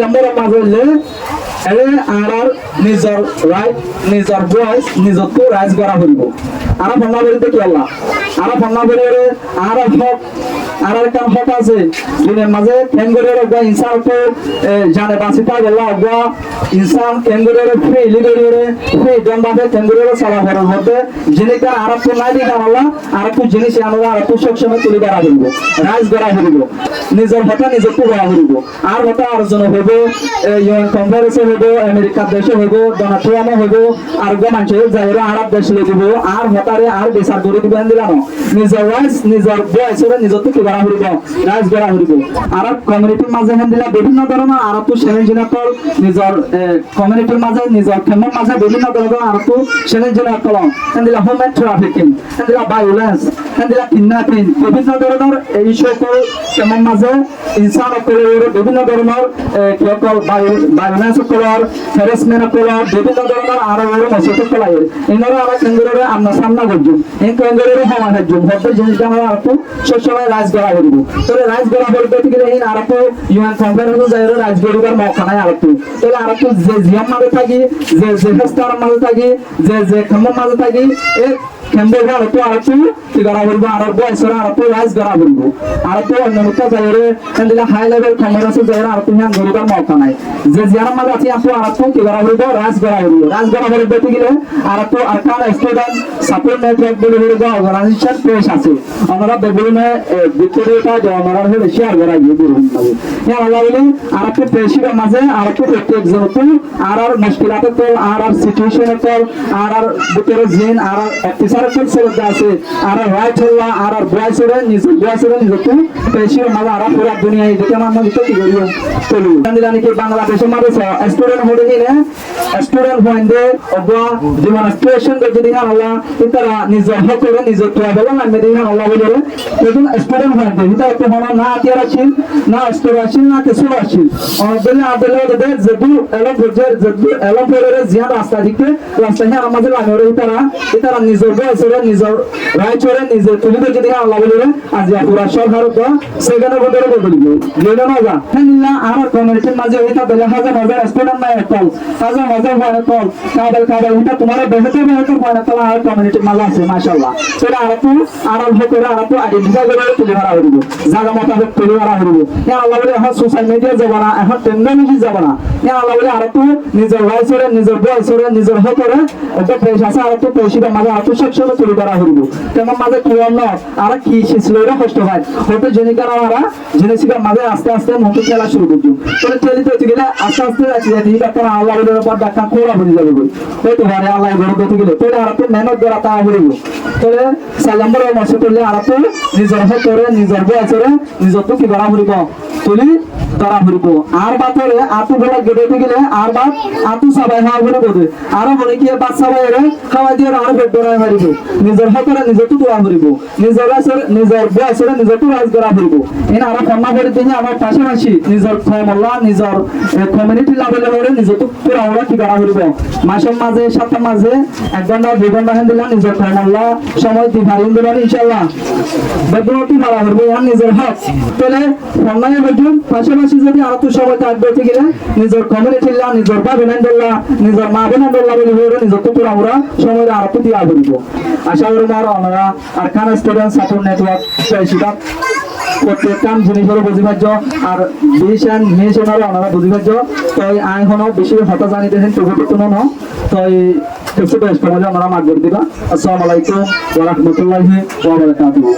নম্বর মাঝে আর নিজের রাইট নিজের ভয়েস নিজকে রাইজ করা হইব আর ফন্নাবরিতে কি আল্লাহ আর ফন্নাবরিরে আর হক আর একটা হক আছে দিনের মাঝে কেঙ্গুরের বা ইনসান তো জানে বাসিতা গেলা বা ইনসান কেঙ্গুরের ফ্রি লিডারে ফ্রি জনবাদে কেঙ্গুরের সালা করার মধ্যে জিনিসটা আর তো নাই দিন আল্লাহ আর তো জিনিস আমরা আর তো সবসময় তুলে করা হইব রাইজ করা হইব নিজের হতা নিজকে করা হইব আর হতা অর্জন হইব ইউএন কনফারেন্সে হইব আমেরিকার দেশে হইব ডোনাল্ড ট্রাম্প হইব আর গো মানুষের যাইরা আরব দেশে দিব আর হতারে আর বিচার করে দিবেন দিলাম নিজের রাইজ নিজের বয়সের নিজকে কি করা হইব রাইজ করা হইব আর কমিউনিটির মাঝে দিলা বিভিন্ন ধরনের আর তো চ্যালেঞ্জিনাতর নিজের কমিউনিটির মাঝে নিজের কেমন মাঝে বিভিন্ন ধরনের আর তো চ্যালেঞ্জিনাতর দিলা হিউম্যান ট্রাফিকিং দিলা ভায়োলেন্স দিলা কিডন্যাপিং বিভিন্ন ধরনের এই সকল কেমন মাঝে ইনসান করে বিভিন্ন ধরনের কি কল ভায়োলেন্স করার হ্যারাসমেন্ট করার বিভিন্ন ধরনের আরো আরো মসজিদ করার ইনারা আমরা কেন্দ্রে আমরা সামনা করছি এই কেন্দ্রের সমাজ একজন হতে জিনিসটা আমরা আর তো সবসময় রাজ করা করব তাহলে রাজ করা করতে গেলে এই আর তো ইউএন কনফারেন্স যাইরো রাজ করিবার মৌকা নাই আর তো তাহলে আর তো যে জিয়াম মাঝে থাকি যে ফেস্টার মাঝে থাকি যে খাম্ম মাঝে থাকি এই কেন্দ্রের আর তো কি করা করব আর বয়সরা আর তো রাজ করা করব আর তো অন্যমত যাইরো কেন্দ্রে হাই লেভেল কনফারেন্স যাইরো আর তো জ্ঞান করিবার মৌকা নাই যে জিয়াম মাঝে আছে আর তো কি করা করব রাজ করা করতে গেলে আর তো আর কার স্টুডেন্ট সাপোর্ট নেটওয়ার্ক বলে বলে অর্গানাইজেশন পেশ আছে আমরা বিভিন্ন ভিক্টোরিয়াটা জমানার হলে শেয়ার করা গিয়ে বলুন হ্যাঁ আল্লাহ বলে আর তো পেশির মাঝে আর তো প্রত্যেক জনতো আর মুশকিলাতে তো আর সিচুয়েশনে তো আর ভিতরে জিন আর অফিসার তো সেটা আছে আর রাইট হওয়া আর বয়সের বয়সের তো পেশির মাঝে আর পুরো দুনিয়ায় দেখে আমরা তো কি করিও চলু জানি কি বাংলাদেশের মাঝে স্টুডেন্ট হয়ে গেলে স্টুডেন্ট হইন্দে অবা জীবন স্টেশন কে যদি আল্লাহ ইতারা নিজে হকরে নিজে তো বলেন আমি দিন আল্লাহ বলে এখন স্টুডেন্ট হইন্দে এটা তো হনা না আতিয়ার আছে না স্টুডেন্ট আছে না কিছু আছে অবলে আদলে দে জদু এলো বুঝের জদু এলো পরে জিয়া রাস্তা দিকে রাস্তা হে আমাদের লাগরে ইতারা নিজে বয়সরে নিজে রাইটরে নিজে তুলি যদি আল্লাহ বলে আজ পুরা সরকার তো সেখানে বদলে বদলিব যেটা না যা হ্যাঁ আমার কমিউনিটির মাঝে এটা বলে হাজার হাজার স্টুডেন্ট নাই একদম হাজার হাজার হয় তো কাবল এটা তোমার বেহতর হয় তো আর কমিউনিটির মাঝে আছে মাশাআল্লাহ সেটা আর করে আর তো আইডেন্টিফাই করে তুলে ধরা হইব জায়গা মোতাবেক তুলে ধরা হইব হ্যাঁ আল্লাহ বলে এখন সোশ্যাল মিডিয়া যাব না এখন টেকনোলজি যাব না হ্যাঁ আল্লাহ বলে আর তো নিজের রাইসরে নিজের বয়সরে নিজের হকরে এটা পেশ আছে আর তো পেশির মাঝে আর তো সবসময় তুলে ধরা হইব তেমন মাঝে কি অন্য আর কি শিখছিল এটা কষ্ট হয় হয়তো জেনিকার আমরা জেনেসিকার মাঝে আস্তে আস্তে মতো খেলা শুরু করছি তাহলে চলিতে গেলে আস্তে আস্তে যাচ্ছি ডাক্তার আল্লাহ বলে ব্যাপার ডাক্তার কোরা হয়ে যাবে হয়তো পারে আল্লাহ বলে দিতে গেলে তাহলে আর তো মেহনত দ্বারা তা হইব তাহলে সালাম্বর মাসে করলে আর তো নিজের হকরে নিজের বয়সরে নিজের তো কি করা হইব তুলি ধরা হইব আর বাতরে আতু বেলা গেড়ে গেলে আর বাত আতু সবাই হওয়া বলে বোধে আর মনে কি বাচ্চা বাইরে খাওয়া দিয়ে আর পেট ধরা হইব নিজের হকরে নিজে তো দোয়া হইব নিজের বয়সরে নিজে তো রাজ করা হইব এনে আর ফন্না করে দিয়ে আমার পাশাপাশি নিজের ক্ষমতা নিজের কমিউনিটি লেভেলে করে নিজে তো পুরা ওরা কি করা হইব মাসের মাঝে সপ্তাহ মাঝে 1 ঘন্টা 2 ঘন্টা হেন দিলা নিজের ক্ষমতা সময় দি পারিন দিবেন ইনশাআল্লাহ বেদনতি মারা হইব আর নিজের হক তাহলে ফন্নায় বলুন পাশাপাশি যদি আর তো সময় থাকবে ঠিক গেলে নিজের কমিউনিটি লা নিজের বাবেনান্ডলা নিজের মা বেনান্ডলা বলি হইব নিজে তো পুরা ওরা সময় আর তো দিয়া হইব আশা করি মার আমরা আর কান স্টুডেন্ট সাপোর্ট নেটওয়ার্ক সেটা প্রত্যেকটা জিনিসের বুঝিবার্য আর বিশান মেশনারও আমরা বুঝিবার্য তো আই হনো বেশি হতা জানিতেছেন তবু ন তো কিছু বেশ আমরা মাগ করে দিবা আসসালামু আলাইকুম ওয়া রাহমাতুল্লাহি ওয়া বারাকাতুহু